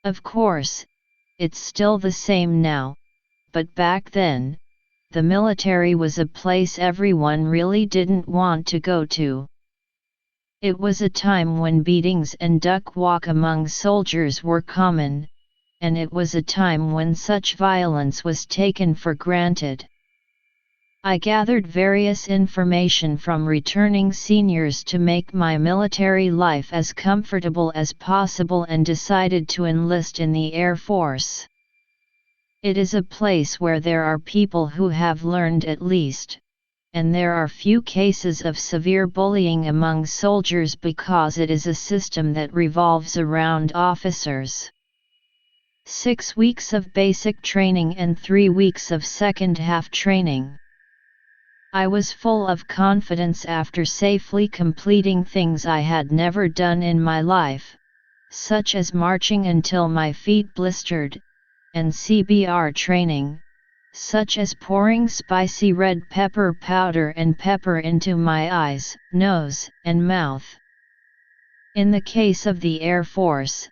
Of course, it's still the same now, but back then, the military was a place everyone really didn't want to go to. It was a time when beatings and duck walk among soldiers were common, and it was a time when such violence was taken for granted. I gathered various information from returning seniors to make my military life as comfortable as possible and decided to enlist in the Air Force. It is a place where there are people who have learned at least, and there are few cases of severe bullying among soldiers because it is a system that revolves around officers. 6 weeks of basic training and 3 weeks of second-half training. I was full of confidence after safely completing things I had never done in my life, such as marching until my feet blistered, and CBR training, such as pouring spicy red pepper powder and pepper into my eyes, nose, and mouth. In the case of the Air Force,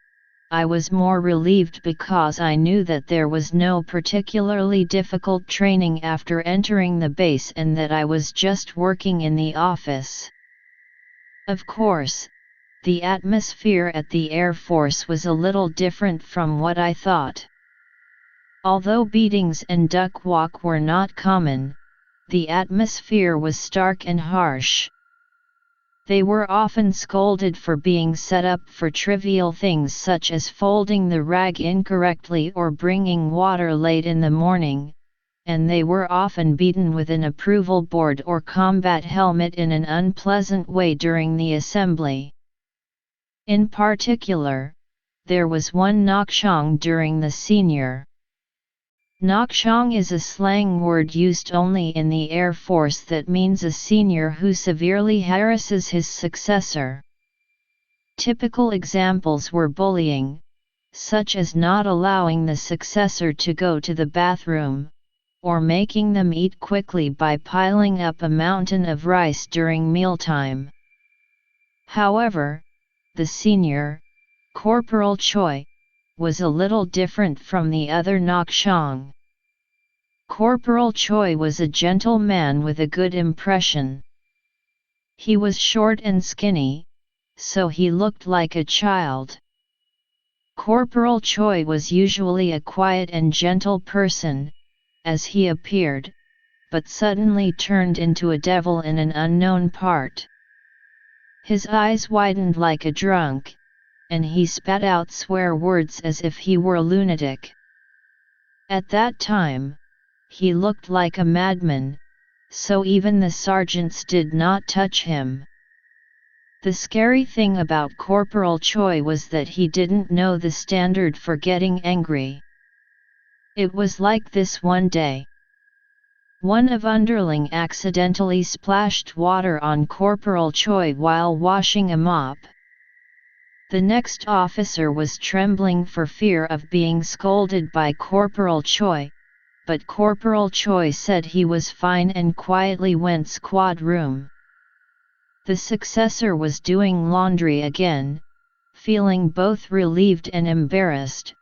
I was more relieved because I knew that there was no particularly difficult training after entering the base and that I was just working in the office. Of course, the atmosphere at the Air Force was a little different from what I thought. Although beatings and duck walk were not common, the atmosphere was stark and harsh. They were often scolded for being set up for trivial things such as folding the rag incorrectly or bringing water late in the morning, and they were often beaten with an approval board or combat helmet in an unpleasant way during the assembly. In particular, there was one nakshong during the senior. Nakshong is a slang word used only in the Air Force that means a senior who severely harasses his successor. Typical examples were bullying, such as not allowing the successor to go to the bathroom, or making them eat quickly by piling up a mountain of rice during mealtime. However, the senior, Corporal Choi, was a little different from the other nakshong. Corporal Choi was a gentle man with a good impression. He was short and skinny, so he looked like a child. Corporal Choi was usually a quiet and gentle person, as he appeared, but suddenly turned into a devil in an unknown part. His eyes widened like a drunk, and he spat out swear words as if he were a lunatic. At that time, he looked like a madman, so even the sergeants did not touch him. The scary thing about Corporal Choi was that he didn't know the standard for getting angry. It was like this one day. One of underling accidentally splashed water on Corporal Choi while washing a mop. The next officer was trembling for fear of being scolded by Corporal Choi, but Corporal Choi said he was fine and quietly went squad room. The successor was doing laundry again, feeling both relieved and embarrassed,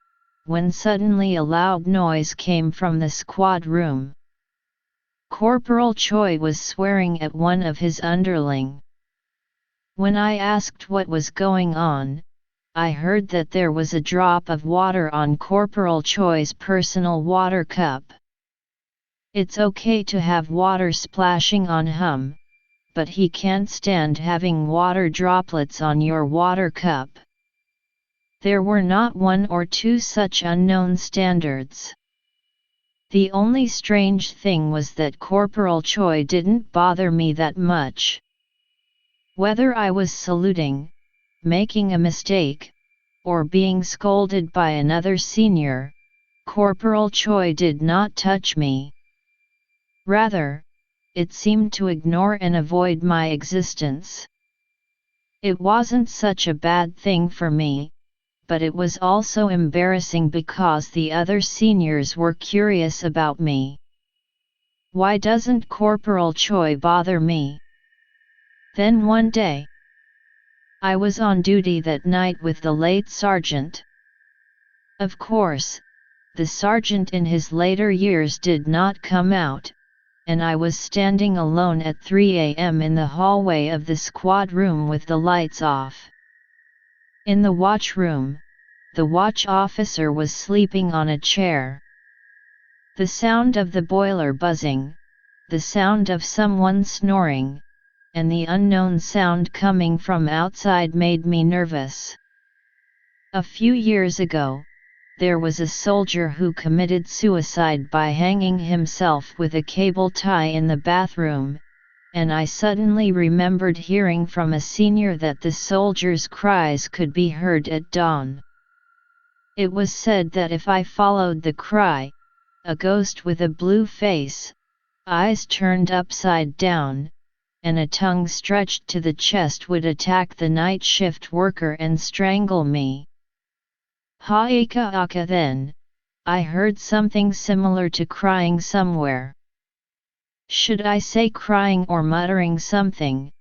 when suddenly a loud noise came from the squad room. Corporal Choi was swearing at one of his underling. When I asked what was going on, I heard that there was a drop of water on Corporal Choi's personal water cup. It's okay to have water splashing on him, but he can't stand having water droplets on your water cup. There were not one or two such unknown standards. The only strange thing was that Corporal Choi didn't bother me that much. Whether I was saluting, making a mistake, or being scolded by another senior, Corporal Choi did not touch me. Rather, it seemed to ignore and avoid my existence. It wasn't such a bad thing for me, but it was also embarrassing because the other seniors were curious about me. Why doesn't Corporal Choi bother me? Then one day, I was on duty that night with the late sergeant. Of course, the sergeant in his later years did not come out, and I was standing alone at 3 a.m. in the hallway of the squad room with the lights off. In the watch room, the watch officer was sleeping on a chair. The sound of the boiler buzzing, the sound of someone snoring, and the unknown sound coming from outside made me nervous. A few years ago, there was a soldier who committed suicide by hanging himself with a cable tie in the bathroom, and I suddenly remembered hearing from a senior that the soldier's cries could be heard at dawn. It was said that if I followed the cry, a ghost with a blue face, eyes turned upside down, and a tongue stretched to the chest would attack the night shift worker and strangle me. Ha'ika then, I heard something similar to crying somewhere. Should I say crying or muttering something?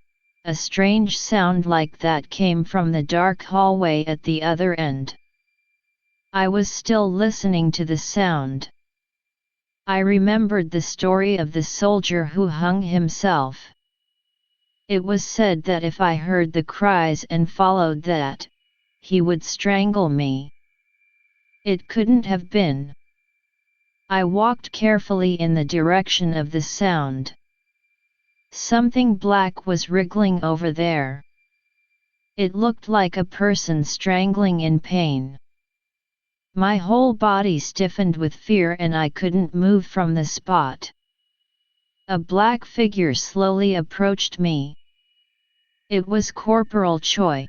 A strange sound like that came from the dark hallway at the other end. I was still listening to the sound. I remembered the story of the soldier who hung himself. It was said that if I heard the cries and followed that, he would strangle me. It couldn't have been. I walked carefully in the direction of the sound. Something black was wriggling over there. It looked like a person strangling in pain. My whole body stiffened with fear and I couldn't move from the spot. A black figure slowly approached me. It was Corporal Choi.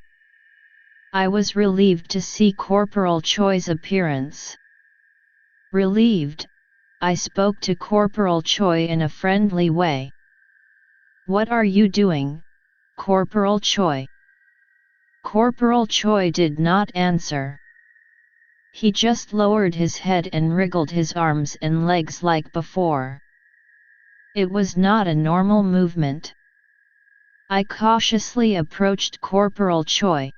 I was relieved to see Corporal Choi's appearance. Relieved, I spoke to Corporal Choi in a friendly way. "What are you doing, Corporal Choi?" Corporal Choi did not answer. He just lowered his head and wriggled his arms and legs like before. It was not a normal movement. I cautiously approached Corporal Choi.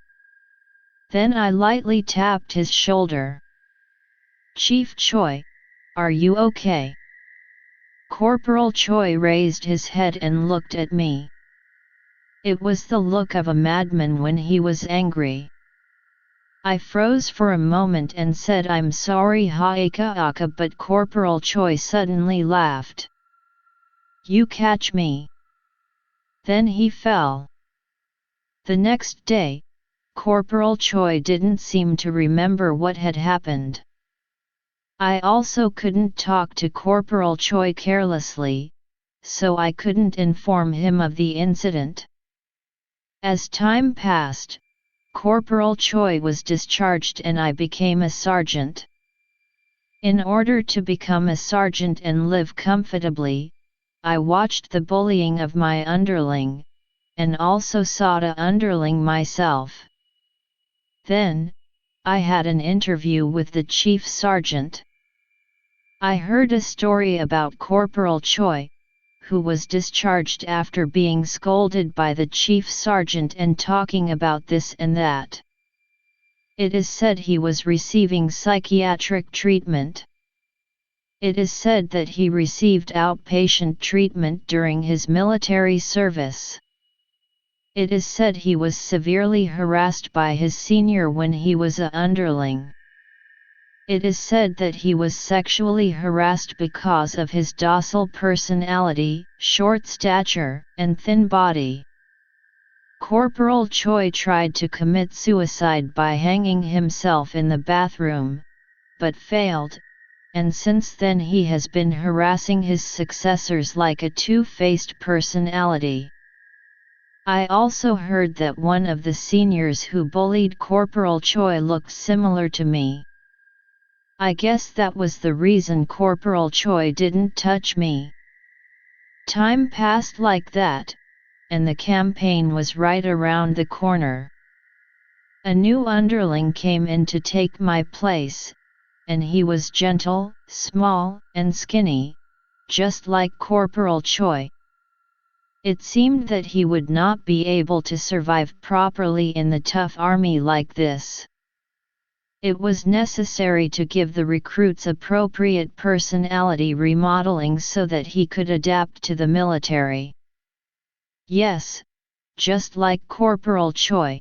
Then I lightly tapped his shoulder. "Chief Choi, are you okay?" Corporal Choi raised his head and looked at me. It was the look of a madman when he was angry. I froze for a moment and said, "I'm sorry Haika," but Corporal Choi suddenly laughed. "You catch me." Then he fell. The next day, Corporal Choi didn't seem to remember what had happened. I also couldn't talk to Corporal Choi carelessly, so I couldn't inform him of the incident. As time passed, Corporal Choi was discharged and I became a sergeant. In order to become a sergeant and live comfortably, I watched the bullying of my underling, and also saw the underling myself. Then, I had an interview with the chief sergeant. I heard a story about Corporal Choi, who was discharged after being scolded by the chief sergeant and talking about this and that. It is said he was receiving psychiatric treatment. It is said that he received outpatient treatment during his military service. It is said he was severely harassed by his senior when he was a underling. It is said that he was sexually harassed because of his docile personality, short stature, and thin body. Corporal Choi tried to commit suicide by hanging himself in the bathroom, but failed, and since then he has been harassing his successors like a two-faced personality. I also heard that one of the seniors who bullied Corporal Choi looked similar to me. I guess that was the reason Corporal Choi didn't touch me. Time passed like that, and the campaign was right around the corner. A new underling came in to take my place, and he was gentle, small, and skinny, just like Corporal Choi. It seemed that he would not be able to survive properly in the tough army like this. It was necessary to give the recruits appropriate personality remodeling so that he could adapt to the military. Yes, just like Corporal Choi.